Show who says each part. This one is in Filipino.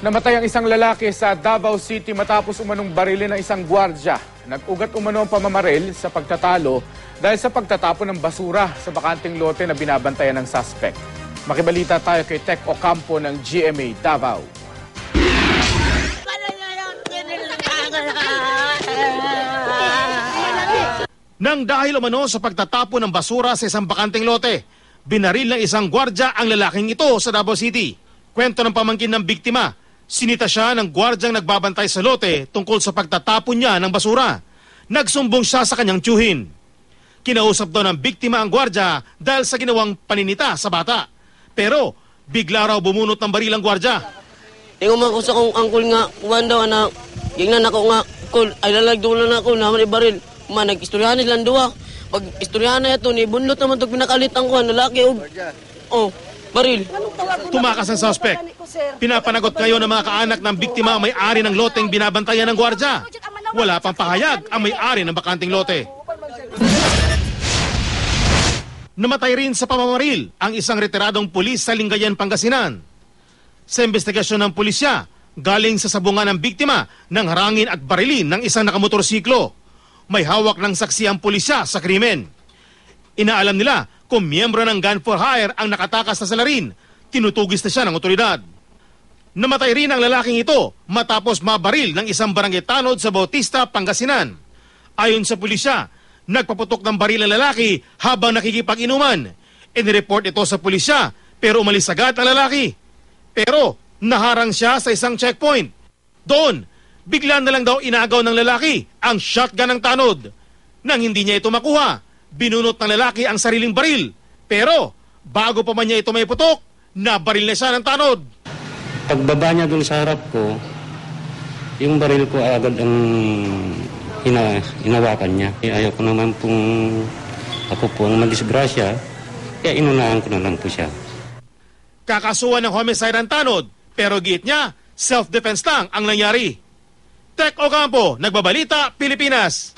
Speaker 1: Namatay ang isang lalaki sa Davao City matapos umanong barilin ng isang gwardya. Nag-ugat umano ang pamamaril sa pagtatalo dahil sa pagtatapon ng basura sa bakanting lote na binabantayan ng suspect. Makibalita tayo kay Tech Ocampo ng GMA Davao.
Speaker 2: Nang dahil umano sa pagtatapon ng basura sa isang bakanting lote, binaril ng isang gwardya ang lalaking ito sa Davao City. Kwento ng pamangkin ng biktima, sinita siya ng gwardyang nagbabantay sa lote tungkol sa pagtatapon niya ng basura. Nagsumbong siya sa kanyang tiyuhin. Kinausap daw ng biktima ang gwardya dahil sa ginawang paninita sa bata. Pero bigla raw bumunot ng baril ang gwardya.
Speaker 3: Ingo man ko sa kong angkol nga, kuwan daw na, gingnan ako nga, kol, ay lalagdulan na ako, naman ibaril. Nag-istoryahan nilang duwa. Pag istoryahan na ito, nibundot naman ito pinakalitang ko, lalaki o baril.
Speaker 2: Tumakas ang suspect. Pinapanagot ngayon ng mga kaanak ng biktima ang may-ari ng loteng binabantayan ng gwardya. Wala pang pahayag ang may-ari ng bakanting lote. Namatay rin sa pamamaril ang isang retiradong pulis sa Lingayen, Pangasinan. Sa investigasyon ng pulisya, galing sa sabungan ng biktima ng harangin at barilin ng isang nakamotorsiklo. May hawak ng saksi ang pulisya sa krimen. Inaalam nila kung miyembro ng gun for hire ang nakatakas na salarin, tinutugis na siya ng otoridad. Namatay rin ang lalaking ito matapos mabaril ng isang barangay tanod sa Bautista, Pangasinan. Ayon sa pulisya, nagpaputok ng baril ang lalaki habang nakikipag-inuman. Inireport ito sa pulisya pero umalis agad ang lalaki. Pero naharang siya sa isang checkpoint. Doon, bigla na lang daw inagaw ng lalaki ang shotgun ng tanod. Nang hindi niya ito makuha, binunot ng lalaki ang sariling baril. Pero bago pa man niya ito may putok, nabaril na siya ng tanod.
Speaker 4: Pagbaba niya doon sa harap ko, yung baril ko agad ang hinawakan niya. Ayaw ko naman pong ako po ang madisgrasya, kaya inunahan ko na lang po siya.
Speaker 2: Kakasuhan ng homicide ang tanod, pero giit niya, self-defense lang ang nangyari. Tech Ocampo, Nagbabalita, Pilipinas.